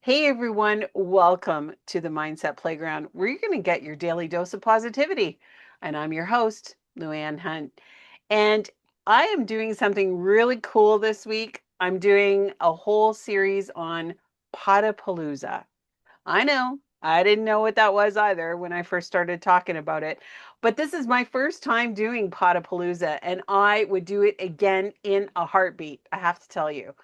Hey everyone, welcome to the Mindset Playground, where you're going to get your daily dose of positivity. And I'm your host, LouAnne Hunt. And I am doing something really cool this week. I'm doing a whole series on Podapalooza. I know, I didn't know what that was either when I first started talking about it. But this is my first time doing Podapalooza, and I would do it again in a heartbeat, I have to tell you.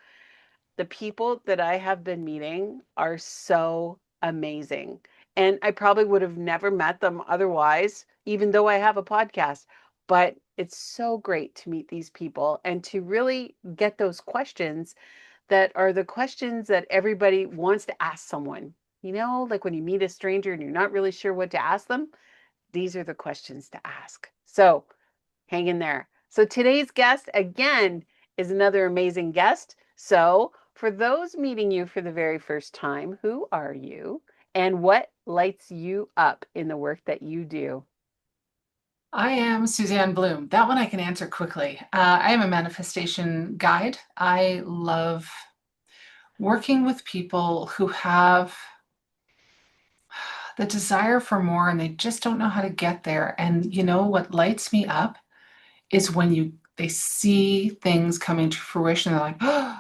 The people that I have been meeting are so amazing. And I probably would have never met them otherwise, even though I have a podcast. But it's so great to meet these people and to really get those questions that are the questions that everybody wants to ask someone. Like when you meet a stranger and you're not really sure what to ask them, these are the questions to ask. So hang in there. So today's guest, again, is another amazing guest. So, for those meeting you for the very first time, who are you and what lights you up in the work that you do? I am Susanne Blohm. That one I can answer quickly. I am a manifestation guide. I love working with people who have the desire for more and they just don't know how to get there. And you know what lights me up is when they see things coming to fruition. They're like, oh,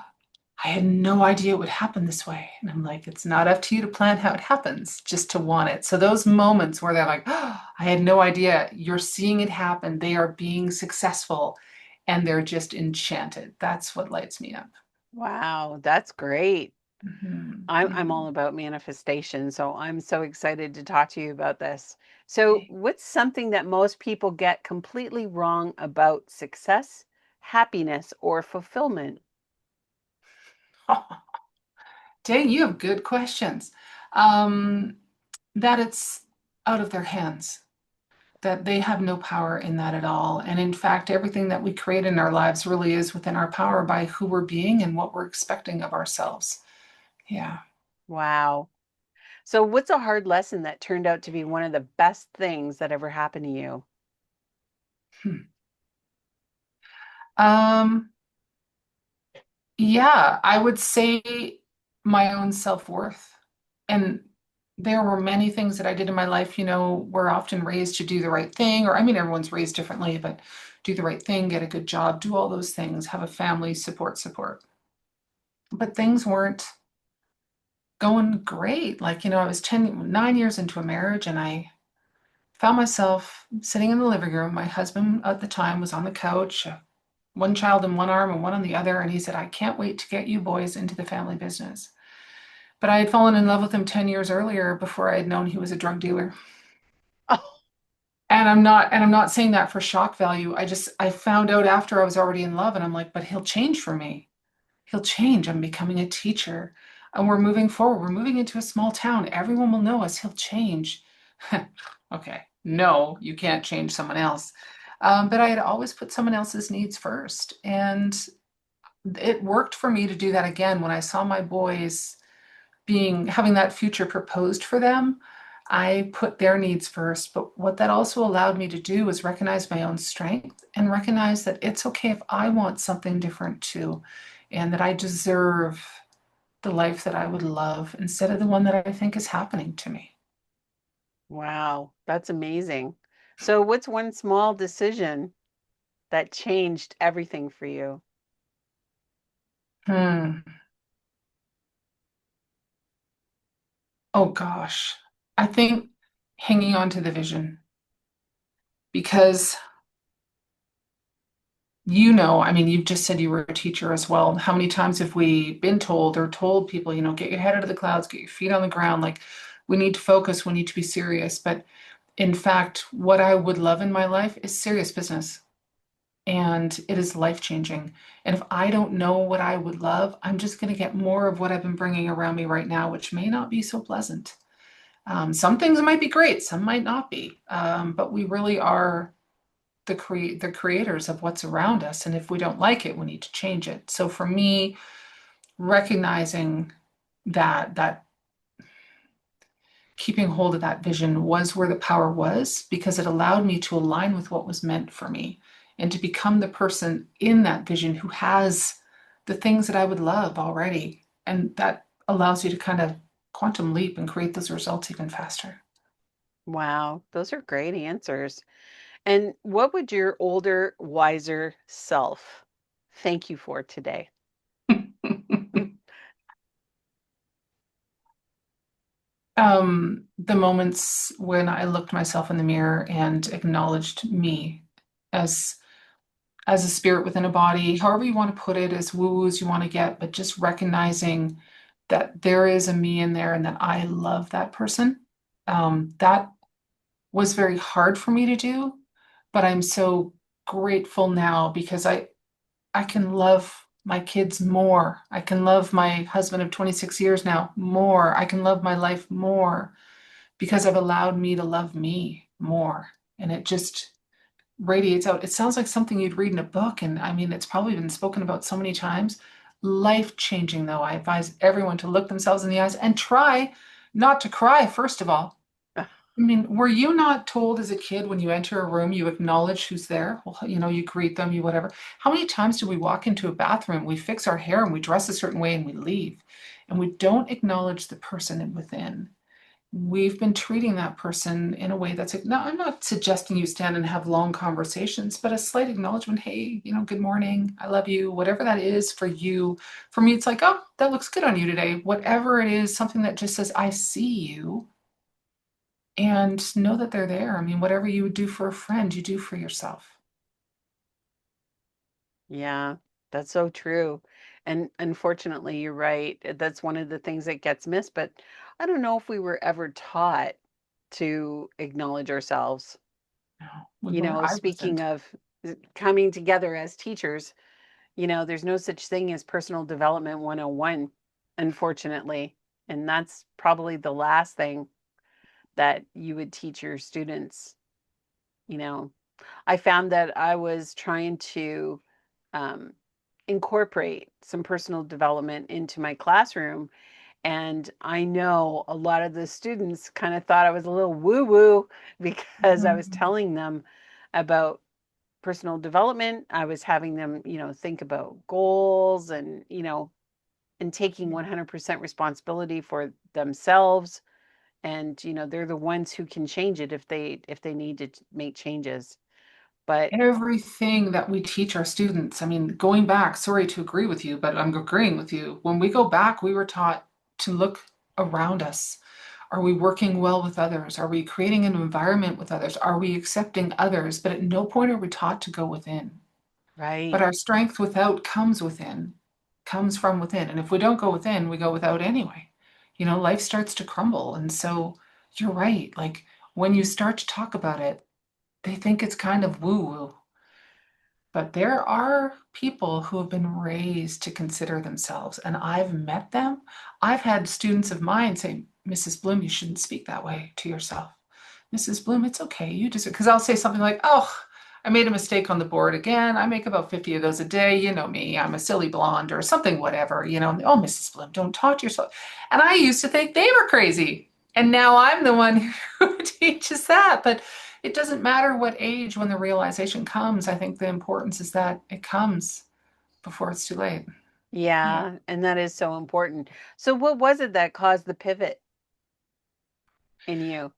I had no idea it would happen this way. And I'm like, it's not up to you to plan how it happens, just to want it. So those moments where they're like, oh, I had no idea, you're seeing it happen. They are being successful and they're just enchanted. That's what lights me up. Wow, that's great. Mhm, I'm all mhm. about manifestation, so I'm so excited to talk to you about this. So, Okay. what's something that most people get completely wrong about success, happiness, or fulfillment? Dang, you have good questions. Um, that it's out of their hands, that they have no power in that at all. And in fact, everything that we create in our lives really is within our power by who we're being and what we're expecting of ourselves. Yeah. Wow. So, what's a hard lesson that turned out to be one of the best things that ever happened to you? Hmm. Um, yeah, I would say my own self-worth. And there were many things that I did in my life, we're often raised to do the right thing, or I mean, everyone's raised differently, but do the right thing, get a good job, do all those things, have a family, support. But things weren't going great. Like, I was 9 years into a marriage and I found myself sitting in the living room. My husband at the time was on the couch, one child in one arm and one on the other. And he said, I can't wait to get you boys into the family business. But I had fallen in love with him 10 years earlier before I had known he was a drug dealer. Oh, And I'm not saying that for shock value. I found out after I was already in love and I'm like, but he'll change for me. He'll change. I'm becoming a teacher. And we're moving forward. We're moving into a small town. Everyone will know us. He'll change. Okay. No, you can't change someone else. But I had always put someone else's needs first. And it worked for me to do that again when I saw my boys having that future proposed for them. I put their needs first. But what that also allowed me to do was recognize my own strength and recognize that it's okay if I want something different too, and that I deserve the life that I would love instead of the one that I think is happening to me. wow, that's amazing. So, what's one small decision that changed everything for you? Hmm. Oh gosh. I think hanging on to the vision because I mean, you've just said you were a teacher as well. How many times have we been told or told people, get your head out of the clouds, get your feet on the ground? Like, we need to focus, we need to be serious. But in fact, what I would love in my life is serious business. And it is life changing. And if I don't know what I would love, I'm just going to get more of what I've been bringing around me right now, which may not be so pleasant. Some things might be great, some might not be. But we really are the creators of what's around us, and if we don't like it we need to change it. So for me, recognizing that keeping hold of that vision was where the power was, because it allowed me to align with what was meant for me and to become the person in that vision who has the things that I would love already, and that allows you to kind of quantum leap and create those results even faster. Wow, those are great answers. And what would your older, wiser self thank you for today? The moments when I looked myself in the mirror and acknowledged me as as a spirit within a body, however you want to put it, as woo as you want to get, but just recognizing that there is a me in there and that I love that person. That was very hard for me to do, but I'm so grateful now because I can love my kids more. I can love my husband of 26 years now more. I can love my life more because I've allowed me to love me more. And it just radiates out. It sounds like something you'd read in a book. And I mean, it's probably been spoken about so many times. Life changing, though. I advise everyone to look themselves in the eyes and try not to cry, first of all. I mean, were you not told as a kid when you enter a room, you acknowledge who's there? Well, you greet them, you whatever. How many times do we walk into a bathroom, we fix our hair and we dress a certain way and we leave, and we don't acknowledge the person within? We've been treating that person in a way that's like, no, I'm not suggesting you stand and have long conversations, but a slight acknowledgement, hey, good morning, I love you, whatever that is for you. For me, it's like, oh, that looks good on you today. Whatever it is, something that just says, I see you and know that they're there. I mean, whatever you would do for a friend, you do for yourself. Yeah, that's so true. And unfortunately, you're right. That's one of the things that gets missed. But I don't know if we were ever taught to acknowledge ourselves. No, we weren't. I Speaking wasn't. of coming together as teachers, there's no such thing as personal development 101, unfortunately. And that's probably the last thing that you would teach your students. You know, I found that I was trying to um, incorporate some personal development into my classroom. And I know a lot of the students kind of thought I was a little woo woo because I was Mhm. telling them about personal development. I was having them, think about goals and taking 100% responsibility for themselves. And, they're the ones who can change it if they need to make changes. But Everything that we teach our students, I mean, going back, sorry to agree with you, but I'm agreeing with you. When we go back, we were taught to look around us. Are we working well with others? Are we creating an environment with others? Are we accepting others? But at no point are we taught to go within. But right. our strength without comes within, comes from within. And if we don't go within, we go without anyway. Life starts to crumble. And so you're right. Like when you start to talk about it, they think it's kind of woo woo. But there are people who have been raised to consider themselves, and I've met them. I've had students of mine say, Mrs. Bloom, you shouldn't speak that way to yourself. Mrs. Bloom, it's okay. You just, because I'll say something like, oh, I made a mistake on the board again. I make about 50 of those a day. You know me, I'm a silly blonde or something, whatever. Oh, Mrs. Bloom, don't talk to yourself. And I used to think they were crazy. And now I'm the one who teaches that. But it doesn't matter what age when the realization comes. I think the importance is that it comes before it's too late. Yeah. Yeah, and that is so important. So what was it that caused the pivot in you?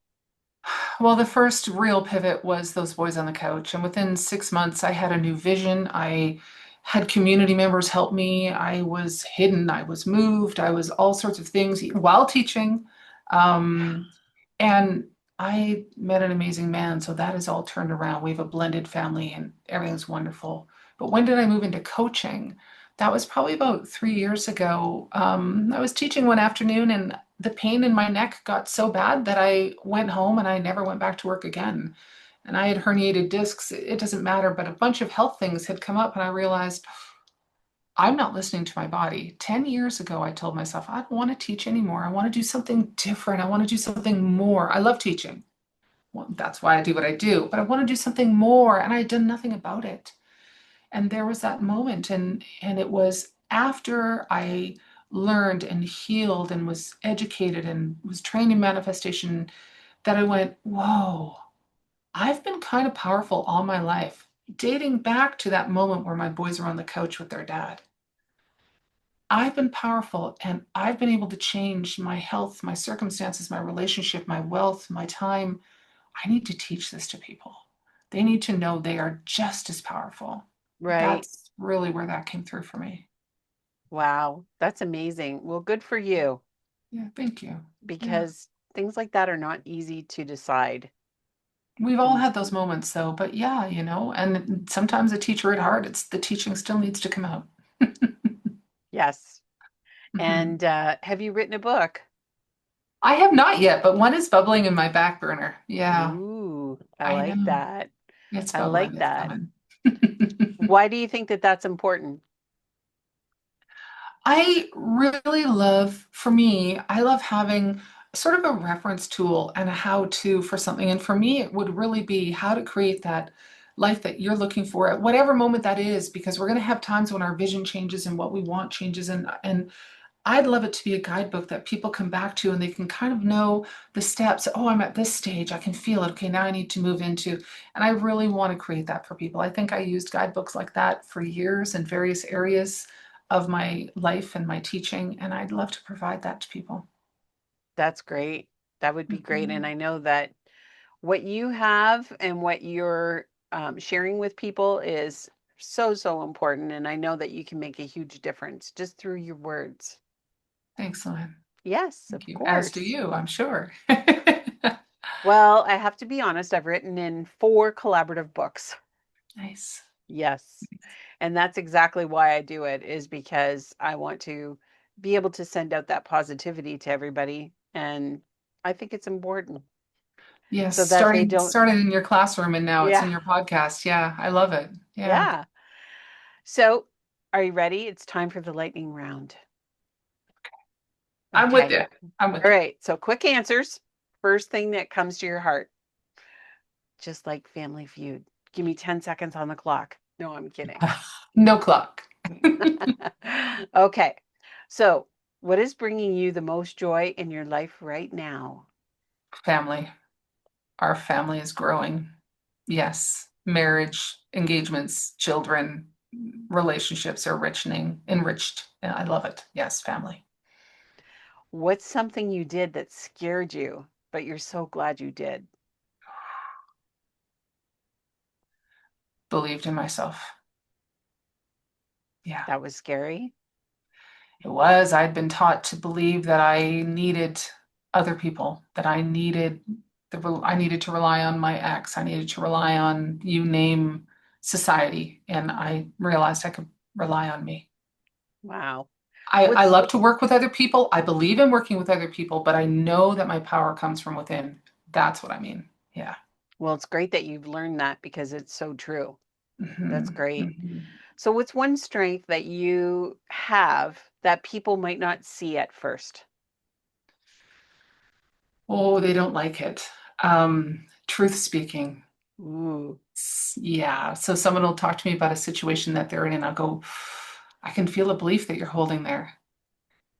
Well, the first real pivot was those boys on the couch. And within 6 months, I had a new vision. I had community members help me. I was hidden. I was moved. I was all sorts of things while teaching. Um, and I met an amazing man. So that is all turned around. We have a blended family and everything's wonderful. But when did I move into coaching? That was probably about 3 years ago. I was teaching one afternoon and the pain in my neck got so bad that I went home and I never went back to work again. And I had herniated discs. It doesn't matter, but a bunch of health things had come up and I realized I'm not listening to my body. 10 years ago, I told myself, I don't want to teach anymore. I want to do something different. I want to do something more. I love teaching. Well, that's why I do what I do, but I want to do something more. And I had done nothing about it. And there was that moment. And it was after I learned and healed and was educated and was trained in manifestation that I went, whoa, I've been kind of powerful all my life, dating back to that moment where my boys were on the couch with their dad. I've been powerful and I've been able to change my health, my circumstances, my relationship, my wealth, my time. I need to teach this to people. They need to know they are just as powerful. Right. That's really where that came through for me. Wow. That's amazing. Well, good for you Yeah, thank you. Yeah. because things like that are not easy to decide. We've all And had those moments though, but yeah, and sometimes a teacher at heart, it's the teaching still needs to come out. yes. Mhm. And have you written a book? I have not yet, but one is bubbling in my back burner. Yeah, Ooh, I I like know. that. It's I like bubbling. It's that. coming. Why do you think that that's important? I really love, for me, I love having sort of a reference tool and a how-to for something. And for me, it would really be how to create that life that you're looking for at whatever moment that is, because we're going to have times when our vision changes and what we want changes. And I'd love it to be a guidebook that people come back to and they can kind of know the steps. Oh, I'm at this stage. I can feel it. Okay, now I need to move into. And I really want to create that for people. I think I used guidebooks like that for years in various areas of my life and my teaching, and I'd love to provide that to people. That's great. That would be great. And Mhm. I know that what you have and what you're sharing with people is so, so important. And I know that you can make a huge difference just through your words. Thanks, Lynn. Yes, Thank of you. As do course. you, I'm sure. Well, I have to be honest, I've written in 4 collaborative books. Nice. Yes. And that's exactly why I do it, is because I want to be able to send out that positivity to everybody. And I think it's important Yes, so that they starting don't, started in your classroom and now it's yeah, in your podcast. Yeah, I love it. Yeah. yeah. So are you ready? It's time for the lightning round. I'm with Okay. you. I'm with All you. right. So quick answers. First thing that comes to your heart, just like Family Feud. Give me 10 seconds on the clock. No, I'm kidding. No clock. Okay. So, what is bringing you the most joy in your life right now? Family. Our family is growing. Yes. Marriage, engagements, children, relationships are enriched. And I love it. Yes, family. What's something you did that scared you, but you're so glad you did? Believed in myself. Yeah. That was scary. It was. I'd been taught to believe that I needed other people, that I needed to rely on my ex, I needed to rely on you name society, and I realized I could rely on me. Wow. I What's love to work with other people. I believe in working with other people, but I know that my power comes from within. That's what I mean. Yeah. Well, it's great that you've learned that because it's so true. That's hmm great. hmm So, what's one strength that you have that people might not see at first? Oh, they don't like it. Truth speaking. Ooh, Yeah. So someone will talk to me about a situation that they're in, and I'll go, I can feel a belief that you're holding there.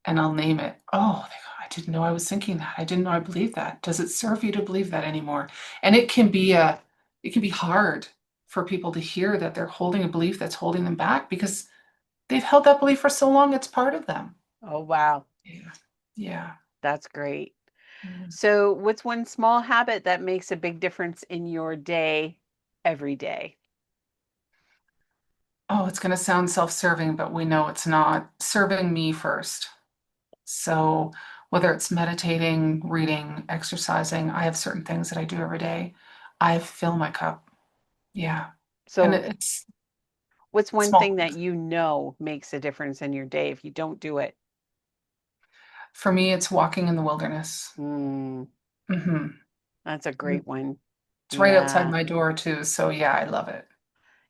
And I'll name it. Oh, they go, I didn't know I was thinking that. I didn't know I believed that. Does it serve you to believe that anymore? And it can be hard for people to hear that they're holding a belief that's holding them back because they've held that belief for so long, it's part of them. oh, wow. Yeah. Yeah. That's great. Yeah. So, what's one small habit that makes a big difference in your day every day? Oh, it's going to sound self-serving, but we know it's not. Serving me first. So whether it's meditating, reading, exercising, I have certain things that I do every day. I fill my cup. Yeah. And So, it's what's one small thing that things. you know makes a difference in your day if you don't do it? For me, it's walking in the wilderness. Mm, hmm that's a great one. It's right outside Yeah. my door too. So yeah, I love it.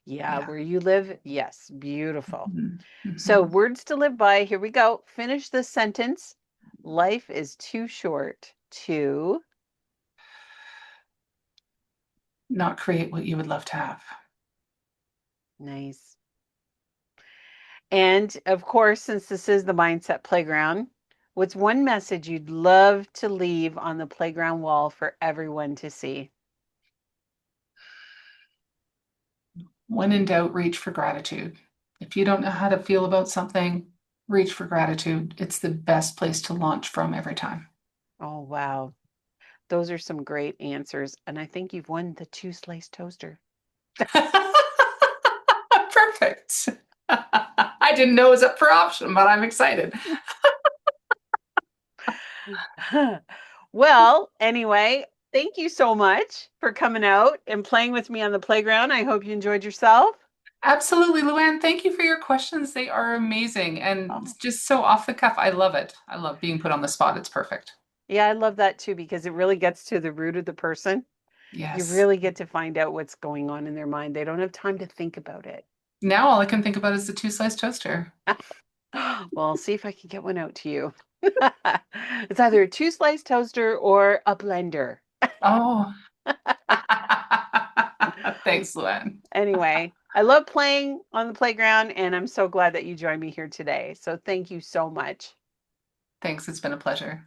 Yeah. Yeah. Where you live? Yes. Beautiful. hmm So, hmm words to live by. Here we go. Finish this sentence. Life is too short to. Not create what you would love to have. Nice. And of course, since this is the Mindset Playground, what's one message you'd love to leave on the playground wall for everyone to see? When in doubt, reach for gratitude. If you don't know how to feel about something, Reach for gratitude. It's the best place to launch from every time. Oh, wow. Those are some great answers. And I think you've won the two slice toaster. Perfect. I didn't know it was up for option, but I'm excited. Well, anyway, thank you so much for coming out and playing with me on the playground. I hope you enjoyed yourself. Absolutely, LouAnne. Thank you for your questions. They are amazing and Oh, just so off the cuff. I love it. I love being put on the spot. It's perfect. yeah, I love that too because it really gets to the root of the person. You Yes. really get to find out what's going on in their mind. They don't have time to think about it. Now all I can think about is the two-slice toaster. Well, I'll see if I can get one out to you. It's either a two slice toaster or a blender. Oh. Thanks, LouAnne. Anyway, I love playing on the playground, and I'm so glad that you joined me here today. So thank you so much. Thanks. It's been a pleasure.